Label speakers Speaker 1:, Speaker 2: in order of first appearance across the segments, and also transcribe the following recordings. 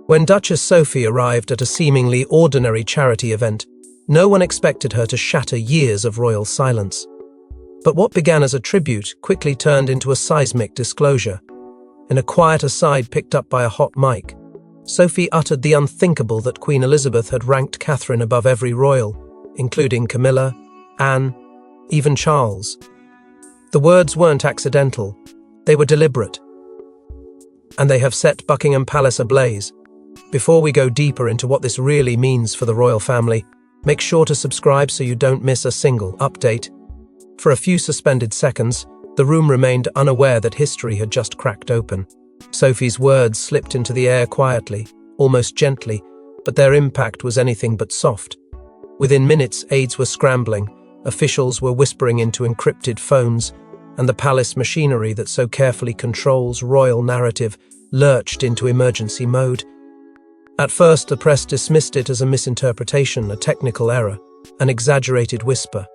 Speaker 1: When Duchess Sophie arrived at a seemingly ordinary charity event, no one expected her to shatter years of royal silence. But what began as a tribute quickly turned into a seismic disclosure. In a quiet aside picked up by a hot mic, Sophie uttered the unthinkable that Queen Elizabeth had ranked Catherine above every royal, including Camilla, Anne, even Charles. The words weren't accidental, they were deliberate. And they have set Buckingham Palace ablaze. Before we go deeper into what this really means for the royal family, make sure to subscribe so you don't miss a single update. For a few suspended seconds, the room remained unaware that history had just cracked open. Sophie's words slipped into the air quietly, almost gently, but their impact was anything but soft. Within minutes, aides were scrambling, officials were whispering into encrypted phones, and the palace machinery that so carefully controls royal narrative lurched into emergency mode. At first, the press dismissed it as a misinterpretation, a technical error, an exaggerated whisper.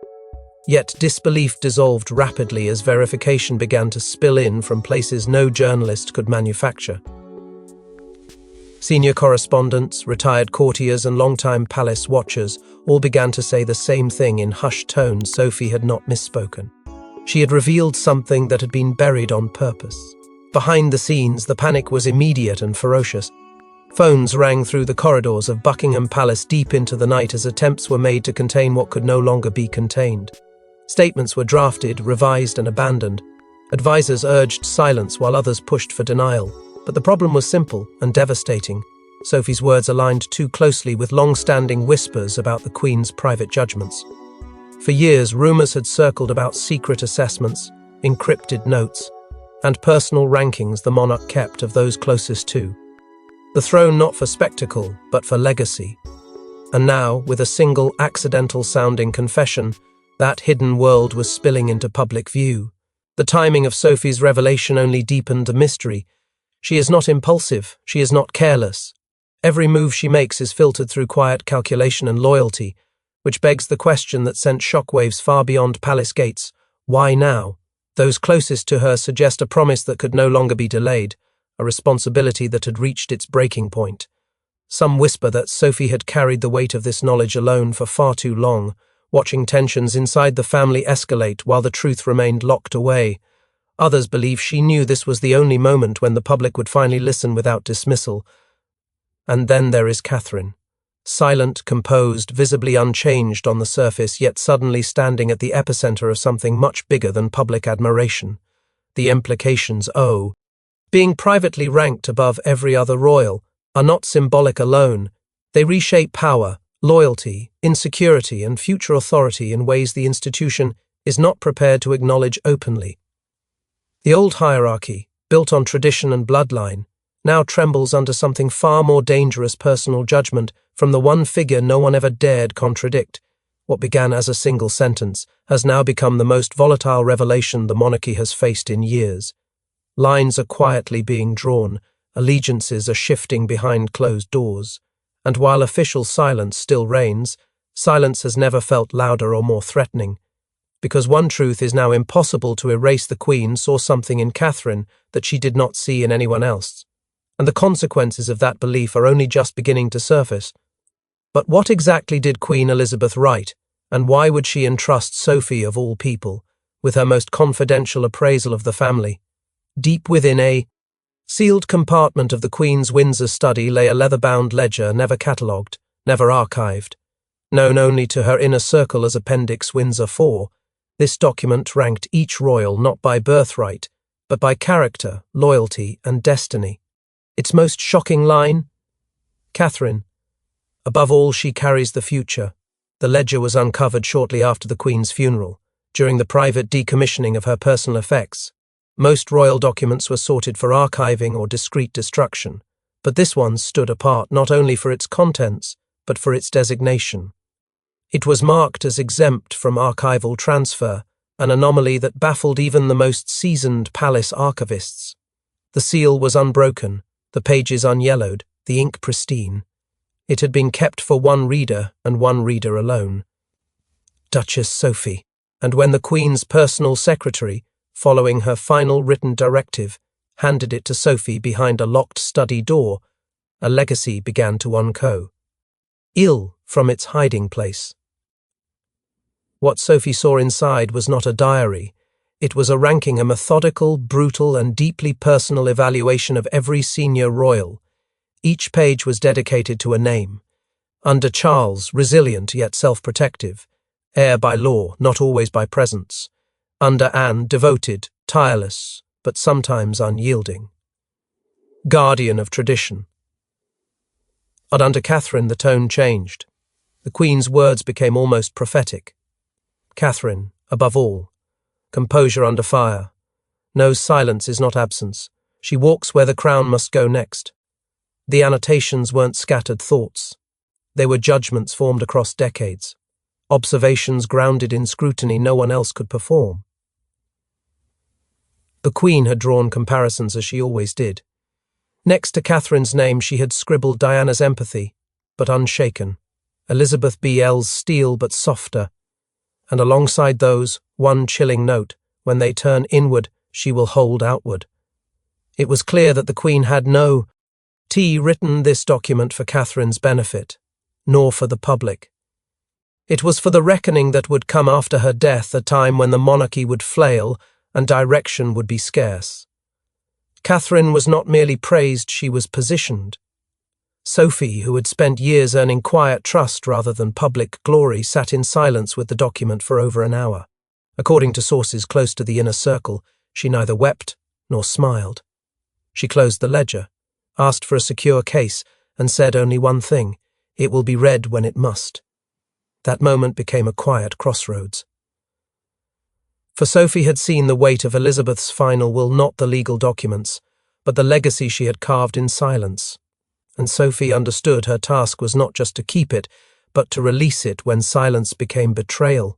Speaker 1: Yet disbelief dissolved rapidly as verification began to spill in from places no journalist could manufacture. Senior correspondents, retired courtiers, and longtime palace watchers all began to say the same thing in hushed tones. Sophie had not misspoken. She had revealed something that had been buried on purpose. Behind the scenes, the panic was immediate and ferocious. Phones rang through the corridors of Buckingham Palace deep into the night as attempts were made to contain what could no longer be contained. Statements were drafted, revised, and abandoned. Advisors urged silence while others pushed for denial. But the problem was simple and devastating. Sophie's words aligned too closely with long-standing whispers about the Queen's private judgments. For years, rumours had circled about secret assessments, encrypted notes, and personal rankings the monarch kept of those closest to the throne, not for spectacle, but for legacy. And now, with a single accidental-sounding confession, that hidden world was spilling into public view. The timing of Sophie's revelation only deepened the mystery. She is not impulsive, she is not careless. Every move she makes is filtered through quiet calculation and loyalty, which begs the question that sent shockwaves far beyond palace gates. Why now? Those closest to her suggest a promise that could no longer be delayed, a responsibility that had reached its breaking point. Some whisper that Sophie had carried the weight of this knowledge alone for far too long, watching tensions inside the family escalate while the truth remained locked away. Others believe she knew this was the only moment when the public would finally listen without dismissal. And then there is Catherine. Silent, composed, visibly unchanged on the surface, yet suddenly standing at the epicenter of something much bigger than public admiration. The implications, being privately ranked above every other royal, are not symbolic alone. They reshape power, loyalty, insecurity, and future authority in ways the institution is not prepared to acknowledge openly. The old hierarchy, built on tradition and bloodline, now trembles under something far more dangerous: personal judgment from the one figure no one ever dared contradict. What began as a single sentence has now become the most volatile revelation the monarchy has faced in years. Lines are quietly being drawn, allegiances are shifting behind closed doors. And while official silence still reigns, silence has never felt louder or more threatening. Because one truth is now impossible to erase: the Queen saw something in Catherine that she did not see in anyone else. And the consequences of that belief are only just beginning to surface. But what exactly did Queen Elizabeth write, and why would she entrust Sophie, of all people, with her most confidential appraisal of the family? Deep within a sealed compartment of the Queen's Windsor study lay a leather-bound ledger never catalogued, never archived. Known only to her inner circle as Appendix Windsor 4, this document ranked each royal not by birthright, but by character, loyalty, and destiny. Its most shocking line? Catherine. Above all, she carries the future. The ledger was uncovered shortly after the Queen's funeral, during the private decommissioning of her personal effects. Most royal documents were sorted for archiving or discreet destruction, but this one stood apart not only for its contents, but for its designation. It was marked as exempt from archival transfer, an anomaly that baffled even the most seasoned palace archivists. The seal was unbroken, the pages unyellowed, the ink pristine. It had been kept for one reader and one reader alone. Duchess Sophie. And when the Queen's personal secretary, following her final written directive, handed it to Sophie behind a locked study door, a legacy began to uncoil from its hiding place. What Sophie saw inside was not a diary. It was a ranking, a methodical, brutal, and deeply personal evaluation of every senior royal. Each page was dedicated to a name. Under Charles, resilient yet self-protective, heir by law, not always by presence. Under Anne, devoted, tireless, but sometimes unyielding. Guardian of tradition. And under Catherine, the tone changed. The Queen's words became almost prophetic. Catherine, above all, composure under fire. No, silence is not absence. She walks where the crown must go next. The annotations weren't scattered thoughts. They were judgments formed across decades. Observations grounded in scrutiny no one else could perform. The Queen had drawn comparisons as she always did. Next to Catherine's name she had scribbled Diana's empathy, but unshaken, Elizabeth BL's steel but softer, and alongside those, one chilling note, when they turn inward, she will hold outward. It was clear that the Queen had no written this document for Catherine's benefit, nor for the public. It was for the reckoning that would come after her death, a time when the monarchy would flail and direction would be scarce. Catherine was not merely praised, she was positioned. Sophie, who had spent years earning quiet trust rather than public glory, sat in silence with the document for over an hour. According to sources close to the inner circle, she neither wept nor smiled. She closed the ledger, asked for a secure case, and said only one thing: it will be read when it must. That moment became a quiet crossroads. For Sophie had seen the weight of Elizabeth's final will, not the legal documents, but the legacy she had carved in silence. And Sophie understood her task was not just to keep it, but to release it when silence became betrayal.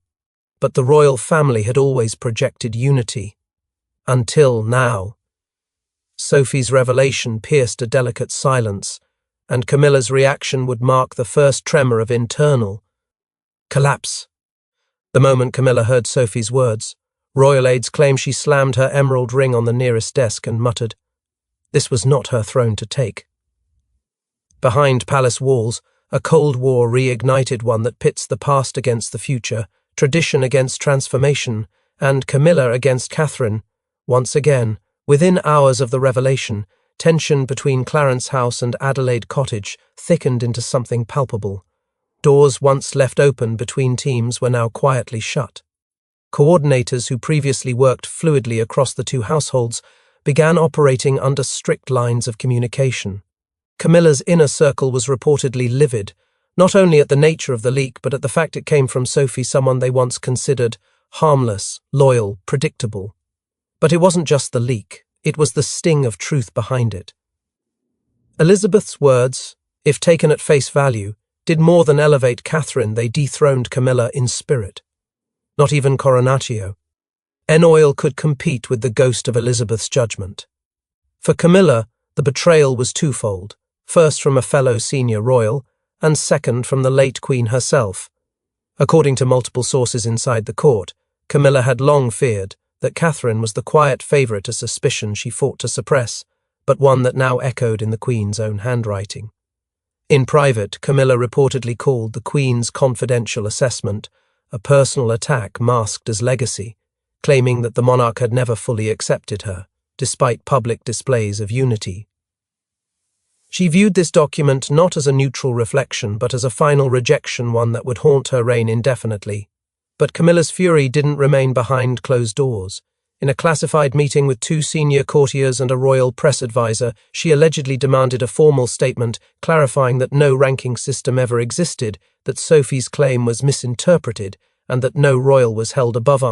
Speaker 1: But the royal family had always projected unity. Until now. Sophie's revelation pierced a delicate silence, and Camilla's reaction would mark the first tremor of internal collapse. The moment Camilla heard Sophie's words, royal aides claim she slammed her emerald ring on the nearest desk and muttered, this was not her throne to take. Behind palace walls, a Cold War reignited, one that pits the past against the future, tradition against transformation, and Camilla against Catherine. Once again, within hours of the revelation, tension between Clarence House and Adelaide Cottage thickened into something palpable. Doors once left open between teams were now quietly shut. Coordinators who previously worked fluidly across the two households began operating under strict lines of communication. Camilla's inner circle was reportedly livid, not only at the nature of the leak, but at the fact it came from Sophie, someone they once considered harmless, loyal, predictable. But it wasn't just the leak, it was the sting of truth behind it. Elizabeth's words, if taken at face value, did more than elevate Catherine, they dethroned Camilla in spirit. Not even Coronatio. Enoil could compete with the ghost of Elizabeth's judgment. For Camilla, the betrayal was twofold. First from a fellow senior royal, and second from the late Queen herself. According to multiple sources inside the court, Camilla had long feared that Catherine was the quiet favourite, a suspicion she fought to suppress, but one that now echoed in the Queen's own handwriting. In private, Camilla reportedly called the Queen's confidential assessment a personal attack masked as legacy, claiming that the monarch had never fully accepted her, despite public displays of unity. She viewed this document not as a neutral reflection, but as a final rejection, one that would haunt her reign indefinitely. But Camilla's fury didn't remain behind closed doors. In a classified meeting with two senior courtiers and a royal press advisor, she allegedly demanded a formal statement clarifying that no ranking system ever existed, that Sophie's claim was misinterpreted, and that no royal was held above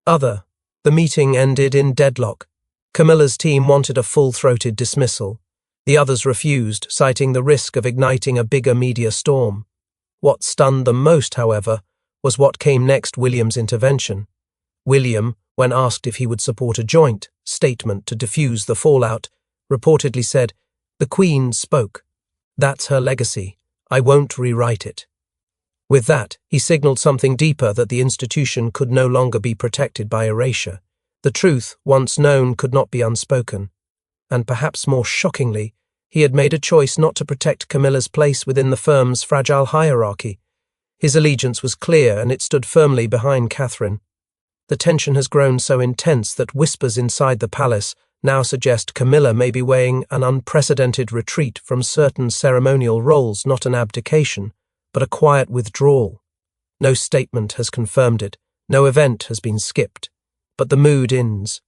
Speaker 1: other. The meeting ended in deadlock. Camilla's team wanted a full-throated dismissal. The others refused, citing the risk of igniting a bigger media storm. What stunned them most, however, was what came next: William's intervention. William, when asked if he would support a joint statement to diffuse the fallout, reportedly said, "The Queen spoke. That's her legacy. I won't rewrite it." With that, he signalled something deeper, that the institution could no longer be protected by erasure. The truth, once known, could not be unspoken. And perhaps more shockingly, He had made a choice not to protect Camilla's place within the firm's fragile hierarchy. His allegiance was clear, and it stood firmly behind Catherine. The tension has grown so intense that whispers inside the palace now suggest Camilla may be weighing an unprecedented retreat from certain ceremonial roles, not an abdication, but a quiet withdrawal. No statement has confirmed it, no event has been skipped, but the mood ends.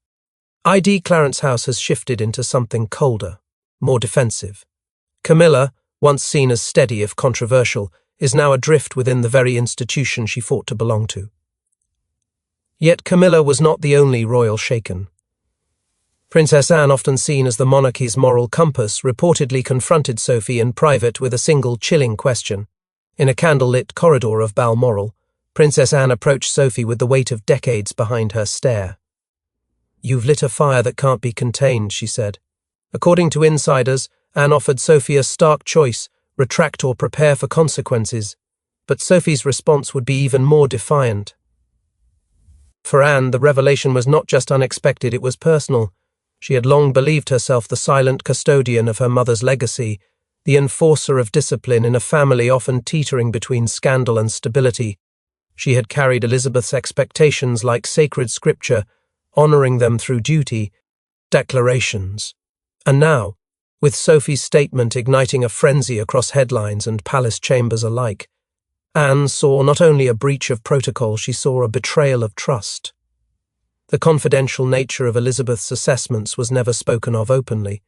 Speaker 1: Clarence House has shifted into something colder, more defensive. Camilla, once seen as steady if controversial, is now adrift within the very institution she fought to belong to. Yet Camilla was not the only royal shaken. Princess Anne, often seen as the monarchy's moral compass, reportedly confronted Sophie in private with a single chilling question. In a candlelit corridor of Balmoral, Princess Anne approached Sophie with the weight of decades behind her stare. "You've lit a fire that can't be contained," she said. According to insiders, Anne offered Sophie a stark choice: retract or prepare for consequences. But Sophie's response would be even more defiant. For Anne, the revelation was not just unexpected, it was personal. She had long believed herself the silent custodian of her mother's legacy, the enforcer of discipline in a family often teetering between scandal and stability. She had carried Elizabeth's expectations like sacred scripture, honouring them through duty, declarations. And now, with Sophie's statement igniting a frenzy across headlines and palace chambers alike, Anne saw not only a breach of protocol, she saw a betrayal of trust. The confidential nature of Elizabeth's assessments was never spoken of openly,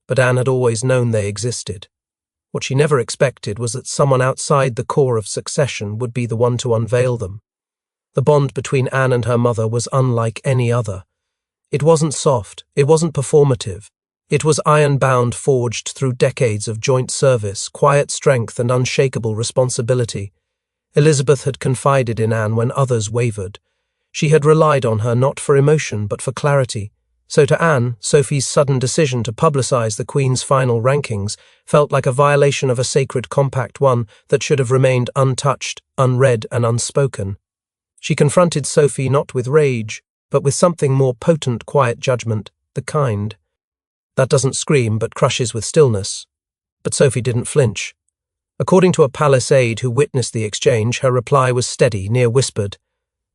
Speaker 1: but Anne had always known they existed. What she never expected was that someone outside the core of succession would be the one to unveil them. The bond between Anne and her mother was unlike any other. It wasn't soft, it wasn't performative. It was iron-bound, forged through decades of joint service, quiet strength and unshakable responsibility. Elizabeth had confided in Anne when others wavered. She had relied on her not for emotion but for clarity. So to Anne, Sophie's sudden decision to publicise the Queen's final rankings felt like a violation of a sacred compact, one that should have remained untouched, unread and unspoken. She confronted Sophie not with rage, but with something more potent, quiet judgment, the kind that doesn't scream but crushes with stillness. But Sophie didn't flinch. According to a palace aide who witnessed the exchange, her reply was steady, near whispered.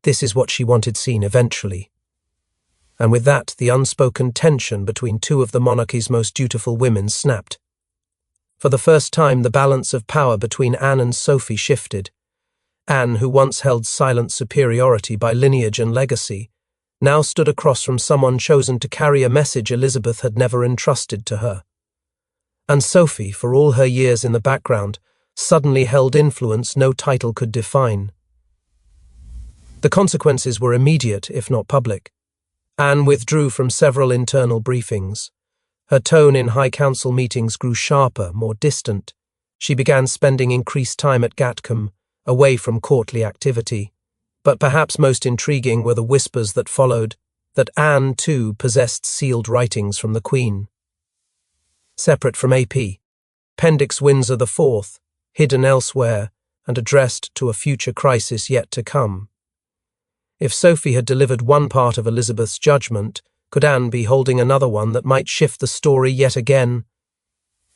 Speaker 1: This is what she wanted seen eventually. And with that, the unspoken tension between two of the monarchy's most dutiful women snapped. For the first time, the balance of power between Anne and Sophie shifted. Anne, who once held silent superiority by lineage and legacy, now stood across from someone chosen to carry a message Elizabeth had never entrusted to her. And Sophie, for all her years in the background, suddenly held influence no title could define. The consequences were immediate, if not public. Anne withdrew from several internal briefings. Her tone in High Council meetings grew sharper, more distant. She began spending increased time at Gatcombe, away from courtly activity. But perhaps most intriguing were the whispers that followed, that Anne, too, possessed sealed writings from the Queen. Separate from AP, Appendix Windsor IV, hidden elsewhere, and addressed to a future crisis yet to come. If Sophie had delivered one part of Elizabeth's judgment, could Anne be holding another one that might shift the story yet again?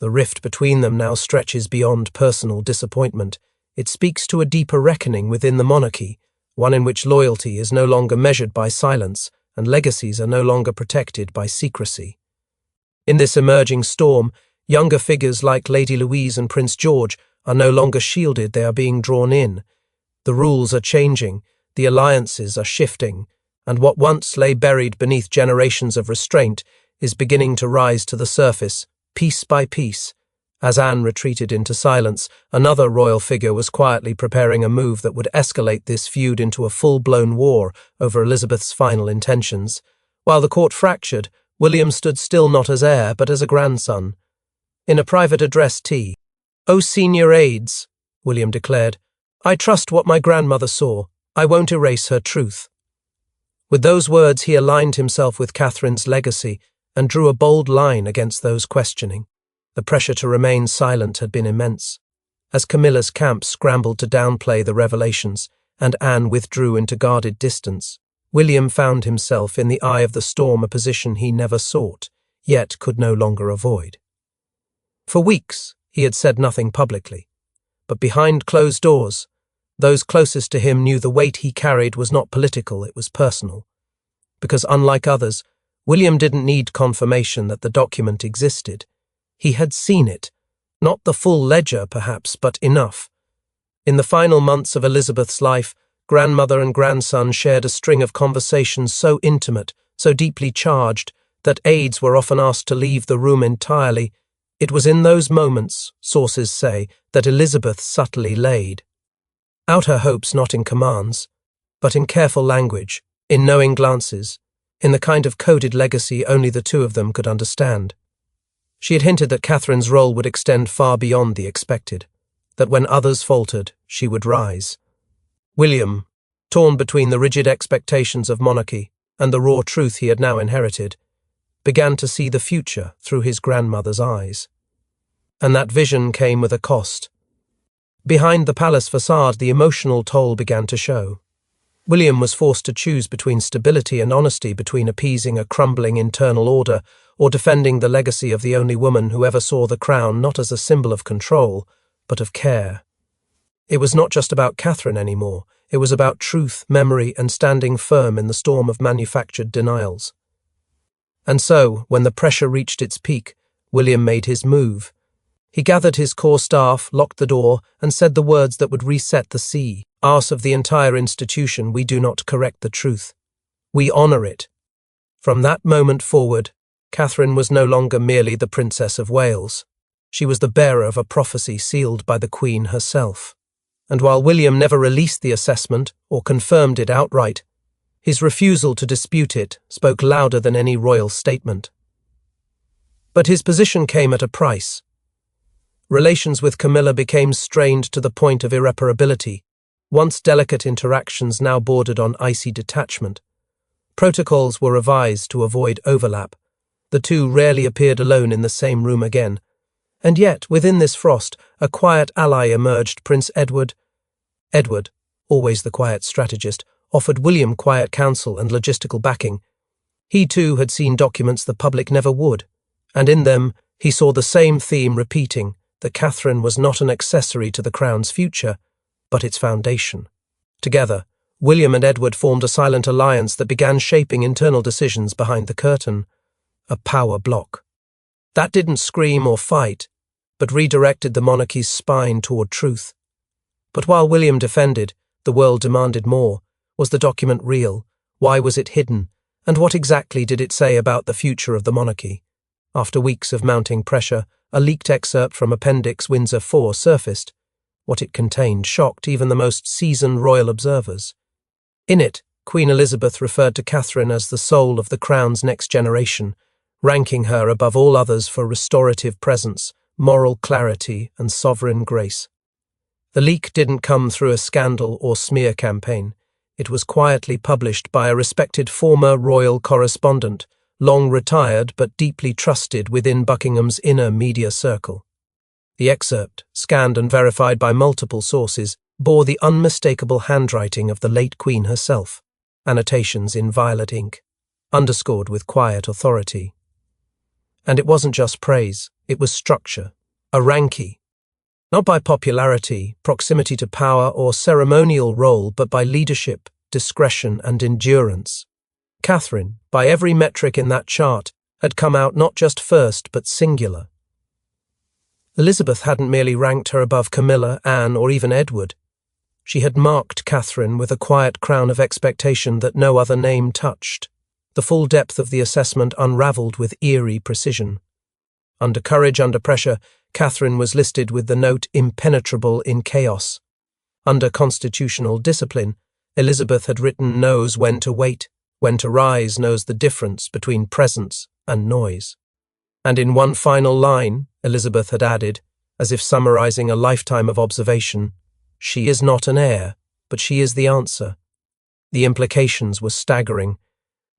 Speaker 1: The rift between them now stretches beyond personal disappointment. It speaks to a deeper reckoning within the monarchy, one in which loyalty is no longer measured by silence and legacies are no longer protected by secrecy. In this emerging storm, younger figures like Lady Louise and Prince George are no longer shielded, they are being drawn in. The rules are changing, the alliances are shifting, and what once lay buried beneath generations of restraint is beginning to rise to the surface, piece by piece. As Anne retreated into silence, another royal figure was quietly preparing a move that would escalate this feud into a full-blown war over Elizabeth's final intentions. While the court fractured, William stood still not as heir, but as a grandson. In a private address "O senior aides," William declared, "I trust what my grandmother saw. I won't erase her truth." With those words, he aligned himself with Catherine's legacy and drew a bold line against those questioning. The pressure to remain silent had been immense. As Camilla's camp scrambled to downplay the revelations and Anne withdrew into guarded distance, William found himself in the eye of the storm, a position he never sought, yet could no longer avoid. For weeks, he had said nothing publicly. But behind closed doors, those closest to him knew the weight he carried was not political, it was personal. Because unlike others, William didn't need confirmation that the document existed. He had seen it. Not the full ledger, perhaps, but enough. In the final months of Elizabeth's life, grandmother and grandson shared a string of conversations so intimate, so deeply charged, that aides were often asked to leave the room entirely. It was in those moments, sources say, that Elizabeth subtly laid out her hopes not in commands, but in careful language, in knowing glances, in the kind of coded legacy only the two of them could understand. She had hinted that Catherine's role would extend far beyond the expected, that when others faltered, she would rise. William, torn between the rigid expectations of monarchy and the raw truth he had now inherited, began to see the future through his grandmother's eyes. And that vision came with a cost. Behind the palace facade, the emotional toll began to show. William was forced to choose between stability and honesty, between appeasing a crumbling internal order or defending the legacy of the only woman who ever saw the crown not as a symbol of control, but of care. It was not just about Catherine anymore. It was about truth, memory, and standing firm in the storm of manufactured denials. And so, when the pressure reached its peak, William made his move. He gathered his core staff, locked the door, and said the words that would reset the sea. Ours of the entire institution, we do not correct the truth. We honour it. From that moment forward, Catherine was no longer merely the Princess of Wales. She was the bearer of a prophecy sealed by the Queen herself. And while William never released the assessment or confirmed it outright, his refusal to dispute it spoke louder than any royal statement. But his position came at a price. Relations with Camilla became strained to the point of irreparability. Once delicate interactions now bordered on icy detachment. Protocols were revised to avoid overlap. The two rarely appeared alone in the same room again. And yet, within this frost, a quiet ally emerged, Prince Edward. Edward, always the quiet strategist, offered William quiet counsel and logistical backing. He too had seen documents the public never would, and in them he saw the same theme repeating, that Catherine was not an accessory to the crown's future, but its foundation. Together, William and Edward formed a silent alliance that began shaping internal decisions behind the curtain, a power block. That didn't scream or fight, but redirected the monarchy's spine toward truth. But while William defended, the world demanded more. Was the document real? Why was it hidden? And what exactly did it say about the future of the monarchy? After weeks of mounting pressure, a leaked excerpt from Appendix Windsor 4 surfaced. What it contained shocked even the most seasoned royal observers. In it, Queen Elizabeth referred to Catherine as the soul of the crown's next generation, ranking her above all others for restorative presence, moral clarity, and sovereign grace. The leak didn't come through a scandal or smear campaign. It was quietly published by a respected former royal correspondent, long retired but deeply trusted within Buckingham's inner media circle. The excerpt, scanned and verified by multiple sources, bore the unmistakable handwriting of the late Queen herself, annotations in violet ink, underscored with quiet authority. And it wasn't just praise, it was structure, a ranking. Not by popularity, proximity to power, or ceremonial role, but by leadership, discretion, and endurance. Catherine, by every metric in that chart, had come out not just first, but singular. Elizabeth hadn't merely ranked her above Camilla, Anne, or even Edward. She had marked Catherine with a quiet crown of expectation that no other name touched. The full depth of the assessment unravelled with eerie precision. Under courage, under pressure, Catherine was listed with the note impenetrable in chaos. Under constitutional discipline, Elizabeth had written knows when to wait, when to rise, knows the difference between presence and noise. And in one final line, Elizabeth had added, as if summarizing a lifetime of observation, she is not an heir, but she is the answer. The implications were staggering.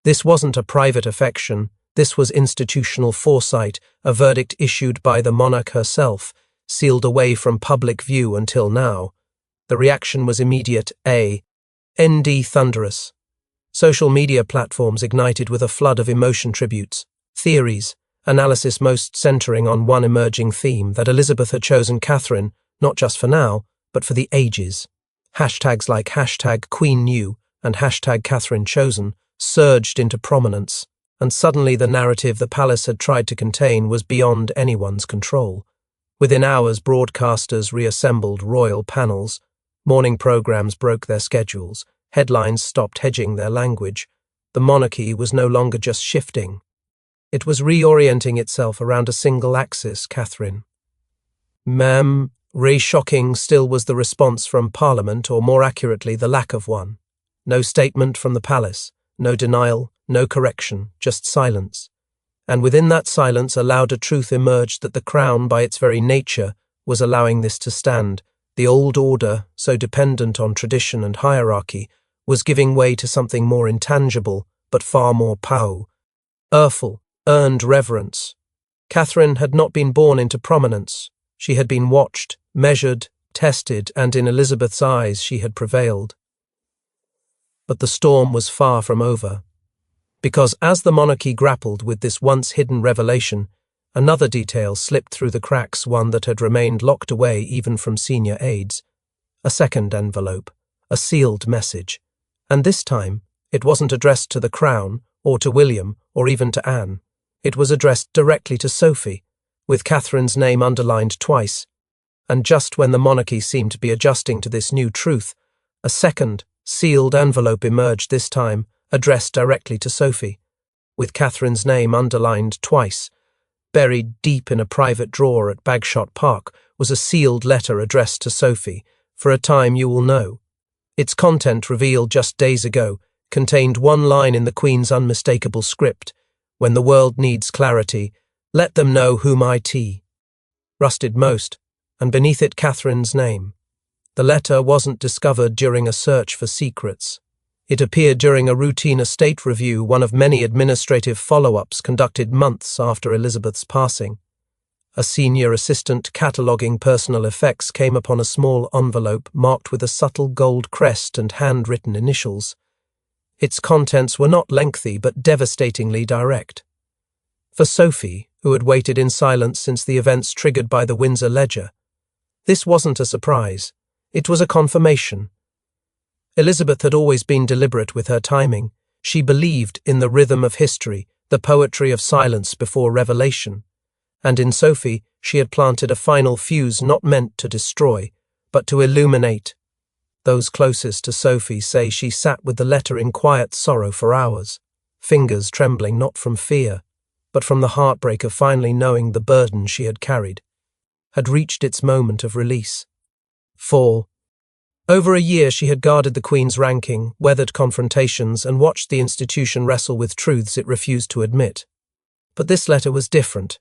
Speaker 1: This wasn't a private affection. This was institutional foresight, a verdict issued by the monarch herself, sealed away from public view until now. The reaction was immediate. ND thunderous. Social media platforms ignited with a flood of emotion tributes, theories, analysis most centering on one emerging theme, that Elizabeth had chosen Catherine, not just for now, but for the ages. Hashtags like #QueenNew and #CatherineChosen surged into prominence, and suddenly the narrative the palace had tried to contain was beyond anyone's control. Within hours, broadcasters reassembled royal panels, morning programs broke their schedules, headlines stopped hedging their language. The monarchy was no longer just shifting. It was reorienting itself around a single axis, Catherine. Ma'am, shocking still was the response from Parliament, or more accurately, the lack of one. No statement from the palace, no denial, no correction, just silence. And within that silence, a louder truth emerged that the crown, by its very nature, was allowing this to stand. The old order, so dependent on tradition and hierarchy, was giving way to something more intangible, but far more powerful, earned reverence. Catherine had not been born into prominence. She had been watched, measured, tested, and in Elizabeth's eyes she had prevailed. But the storm was far from over. Because as the monarchy grappled with this once-hidden revelation, another detail slipped through the cracks, one that had remained locked away even from senior aides. A second envelope, a sealed message. And this time, it wasn't addressed to the Crown, or to William, or even to Anne. It was addressed directly to Sophie, with Catherine's name underlined twice. And just when the monarchy seemed to be adjusting to this new truth, a second, sealed envelope emerged, this time addressed directly to Sophie, with Catherine's name underlined twice. Buried deep in a private drawer at Bagshot Park was a sealed letter addressed to Sophie, "For a time you will know." Its content, revealed just days ago, contained one line in the Queen's unmistakable script: "When the world needs clarity, let them know whom I rusted most," and beneath it Catherine's name. The letter wasn't discovered during a search for secrets. It appeared during a routine estate review, one of many administrative follow-ups conducted months after Elizabeth's passing. A senior assistant cataloguing personal effects came upon a small envelope marked with a subtle gold crest and handwritten initials. Its contents were not lengthy but devastatingly direct. For Sophie, who had waited in silence since the events triggered by the Windsor Ledger, this wasn't a surprise. It was a confirmation. Elizabeth had always been deliberate with her timing. She believed in the rhythm of history, the poetry of silence before revelation. And in Sophie, she had planted a final fuse not meant to destroy, but to illuminate. Those closest to Sophie say she sat with the letter in quiet sorrow for hours, fingers trembling not from fear, but from the heartbreak of finally knowing the burden she had carried had reached its moment of release. For over a year she had guarded the Queen's ranking, weathered confrontations, and watched the institution wrestle with truths it refused to admit. But this letter was different.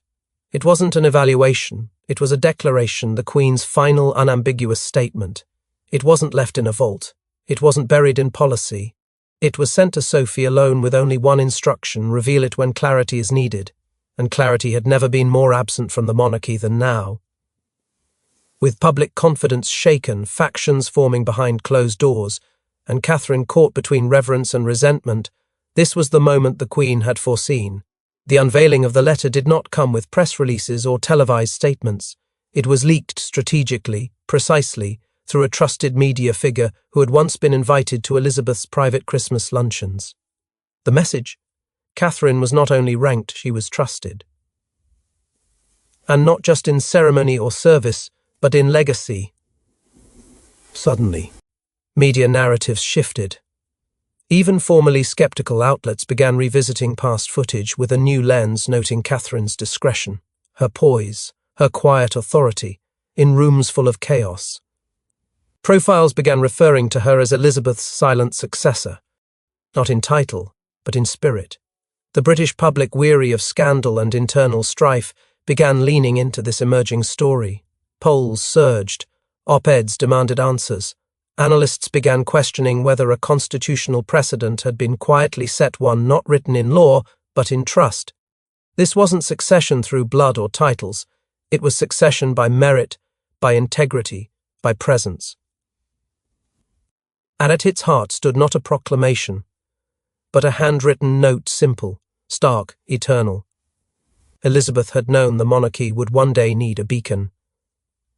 Speaker 1: It wasn't an evaluation, it was a declaration, the Queen's final unambiguous statement. It wasn't left in a vault. It wasn't buried in policy. It was sent to Sophie alone with only one instruction: reveal it when clarity is needed. And clarity had never been more absent from the monarchy than now. With public confidence shaken, factions forming behind closed doors, and Catherine caught between reverence and resentment, this was the moment the Queen had foreseen. The unveiling of the letter did not come with press releases or televised statements. It was leaked strategically, precisely, through a trusted media figure who had once been invited to Elizabeth's private Christmas luncheons. The message: Catherine was not only ranked, she was trusted. And not just in ceremony or service, but in legacy. Suddenly, media narratives shifted. Even formerly skeptical outlets began revisiting past footage with a new lens, noting Catherine's discretion, her poise, her quiet authority, in rooms full of chaos. Profiles began referring to her as Elizabeth's silent successor, not in title, but in spirit. The British public, weary of scandal and internal strife, began leaning into this emerging story. Polls surged, op-eds demanded answers. Analysts began questioning whether a constitutional precedent had been quietly set, one not written in law, but in trust. This wasn't succession through blood or titles. It was succession by merit, by integrity, by presence. And at its heart stood not a proclamation, but a handwritten note, simple, stark, eternal. Elizabeth had known the monarchy would one day need a beacon,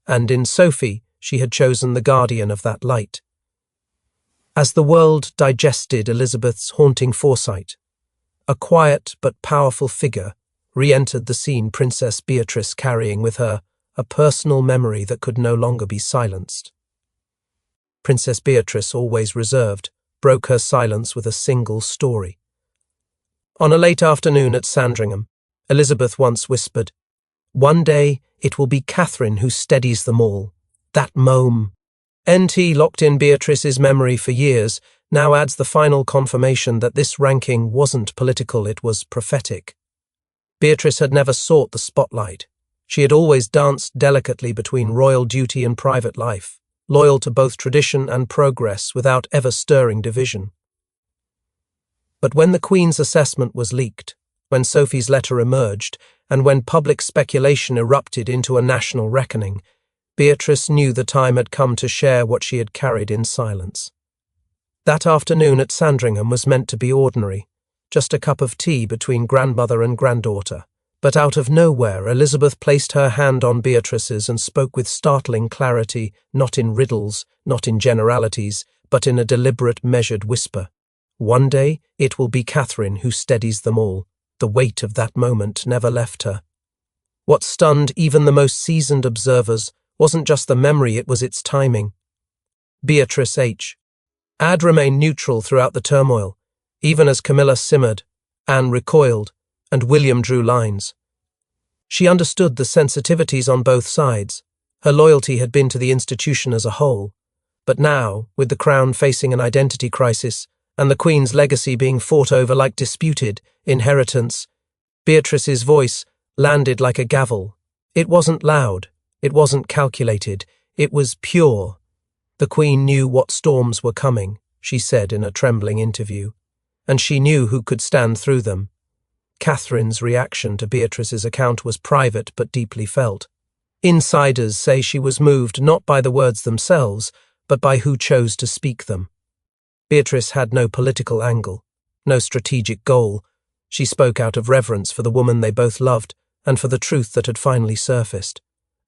Speaker 1: and in Sophie she had chosen the guardian of that light. As the world digested Elizabeth's haunting foresight, a quiet but powerful figure re-entered the scene, Princess Beatrice, carrying with her a personal memory that could no longer be silenced. Princess Beatrice, always reserved, broke her silence with a single story. On a late afternoon at Sandringham, Elizabeth once whispered, "One day it will be Catherine who steadies them all. That mome." NT locked in Beatrice's memory for years, now adds the final confirmation that this ranking wasn't political, it was prophetic. Beatrice had never sought the spotlight. She had always danced delicately between royal duty and private life, loyal to both tradition and progress without ever stirring division. But when the Queen's assessment was leaked, when Sophie's letter emerged, and when public speculation erupted into a national reckoning, Beatrice knew the time had come to share what she had carried in silence. That afternoon at Sandringham was meant to be ordinary, just a cup of tea between grandmother and granddaughter. But out of nowhere, Elizabeth placed her hand on Beatrice's and spoke with startling clarity, not in riddles, not in generalities, but in a deliberate, measured whisper. One day it will be Catherine who steadies them all. The weight of that moment never left her. What stunned even the most seasoned observers wasn't just the memory, it was its timing. Beatrice H. had remained neutral throughout the turmoil. Even as Camilla simmered, Anne recoiled, and William drew lines. She understood the sensitivities on both sides. Her loyalty had been to the institution as a whole. But now, with the crown facing an identity crisis, and the Queen's legacy being fought over like disputed inheritance, Beatrice's voice landed like a gavel. It wasn't loud, it wasn't calculated, it was pure. The Queen knew what storms were coming, she said in a trembling interview, and she knew who could stand through them. Catherine's reaction to Beatrice's account was private but deeply felt. Insiders say she was moved not by the words themselves, but by who chose to speak them. Beatrice had no political angle, no strategic goal. She spoke out of reverence for the woman they both loved and for the truth that had finally surfaced.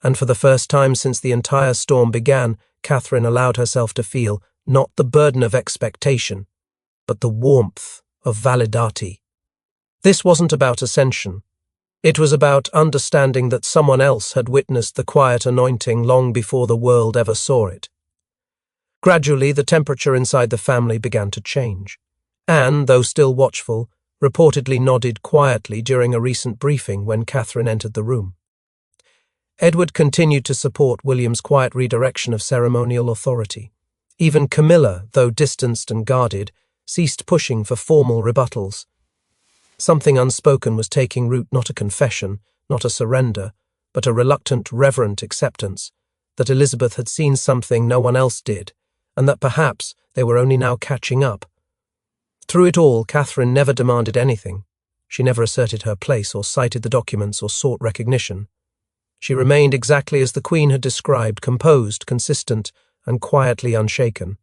Speaker 1: And for the first time since the entire storm began, Catherine allowed herself to feel not the burden of expectation, but the warmth of validati. This wasn't about ascension. It was about understanding that someone else had witnessed the quiet anointing long before the world ever saw it. Gradually, the temperature inside the family began to change. Anne, though still watchful, reportedly nodded quietly during a recent briefing when Catherine entered the room. Edward continued to support William's quiet redirection of ceremonial authority. Even Camilla, though distanced and guarded, ceased pushing for formal rebuttals. Something unspoken was taking root, not a confession, not a surrender, but a reluctant, reverent acceptance that Elizabeth had seen something no one else did, and that perhaps they were only now catching up. Through it all, Catherine never demanded anything. She never asserted her place or cited the documents or sought recognition. She remained exactly as the Queen had described, composed, consistent, and quietly unshaken.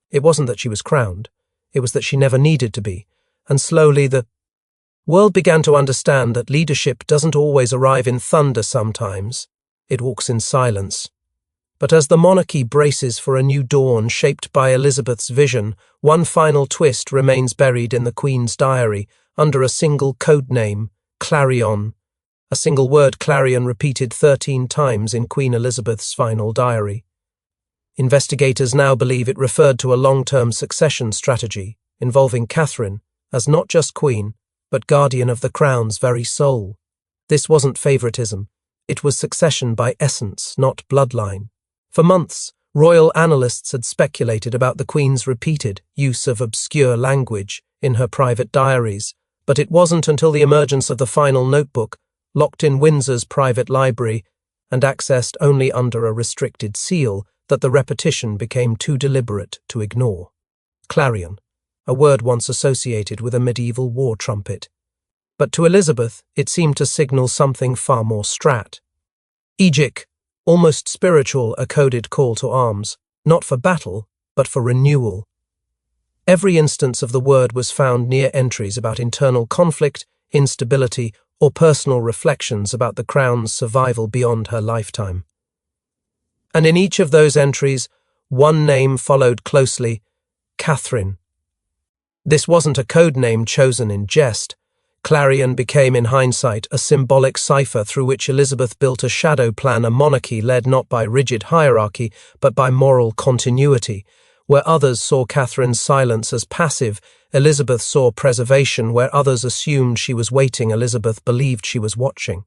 Speaker 1: It wasn't that she was crowned, it was that she never needed to be, and slowly the world began to understand that leadership doesn't always arrive in thunder sometimes. It walks in silence. But as the monarchy braces for a new dawn shaped by Elizabeth's vision, one final twist remains buried in the Queen's diary under a single code name, Clarion. A single word, Clarion, repeated 13 times in Queen Elizabeth's final diary. Investigators now believe it referred to a long-term succession strategy involving Catherine as not just Queen, but guardian of the crown's very soul. This wasn't favoritism. It was succession by essence, not bloodline. For months, royal analysts had speculated about the Queen's repeated use of obscure language in her private diaries, but it wasn't until the emergence of the final notebook, locked in Windsor's private library and accessed only under a restricted seal, that the repetition became too deliberate to ignore. Clarion, a word once associated with a medieval war trumpet. But to Elizabeth, it seemed to signal something far more strat. Egic, almost spiritual, a coded call to arms, not for battle, but for renewal. Every instance of the word was found near entries about internal conflict, instability, or personal reflections about the crown's survival beyond her lifetime. And in each of those entries, one name followed closely: Catherine. This wasn't a code name chosen in jest. Clarion became, in hindsight, a symbolic cipher through which Elizabeth built a shadow plan, a monarchy led not by rigid hierarchy, but by moral continuity. Where others saw Catherine's silence as passive, Elizabeth saw preservation. Where others assumed she was waiting, Elizabeth believed she was watching.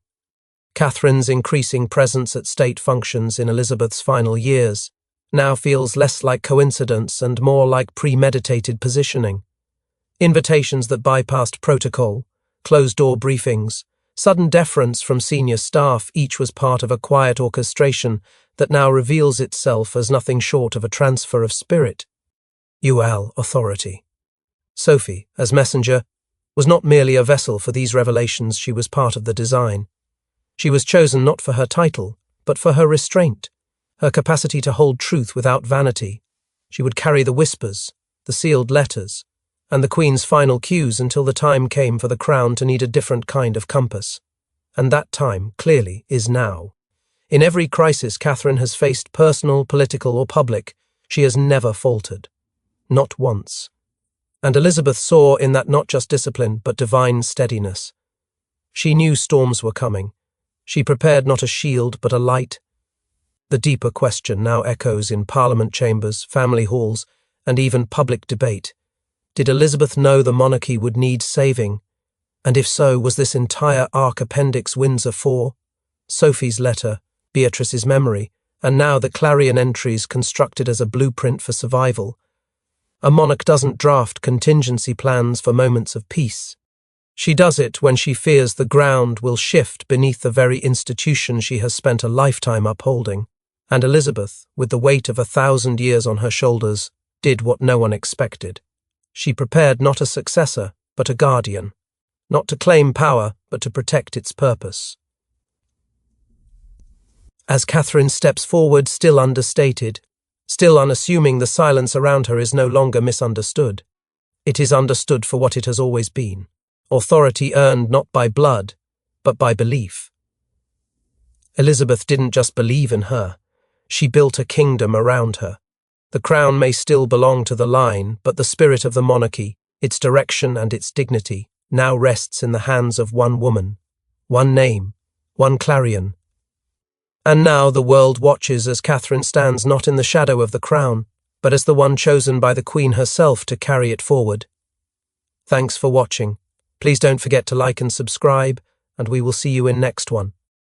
Speaker 1: Catherine's increasing presence at state functions in Elizabeth's final years now feels less like coincidence and more like premeditated positioning. Invitations that bypassed protocol, closed-door briefings, sudden deference from senior staff, each was part of a quiet orchestration that now reveals itself as nothing short of a transfer of spirit. Authority. Sophie, as messenger, was not merely a vessel for these revelations, she was part of the design. She was chosen not for her title, but for her restraint, her capacity to hold truth without vanity. She would carry the whispers, the sealed letters, and the Queen's final cues until the time came for the crown to need a different kind of compass. And that time, clearly, is now. In every crisis Catherine has faced, personal, political, or public, she has never faltered. Not once. And Elizabeth saw in that not just discipline, but divine steadiness. She knew storms were coming. She prepared not a shield, but a light. The deeper question now echoes in Parliament chambers, family halls, and even public debate. Did Elizabeth know the monarchy would need saving? And if so, was this entire arc Appendix Windsor 4? Sophie's letter, Beatrice's memory, and now the Clarion entries constructed as a blueprint for survival. A monarch doesn't draft contingency plans for moments of peace. She does it when she fears the ground will shift beneath the very institution she has spent a lifetime upholding. And Elizabeth, with the weight of 1,000 years on her shoulders, did what no one expected. She prepared not a successor, but a guardian, not to claim power, but to protect its purpose. As Catherine steps forward, still understated, still unassuming, the silence around her is no longer misunderstood. It is understood for what it has always been: authority earned not by blood, but by belief. Elizabeth didn't just believe in her, she built a kingdom around her. The crown may still belong to the line, but the spirit of the monarchy, its direction and its dignity, now rests in the hands of one woman, one name, one Clarion. And now the world watches as Catherine stands not in the shadow of the crown, but as the one chosen by the Queen herself to carry it forward. Thanks for watching. Please don't forget to like and subscribe, and we will see you in next one.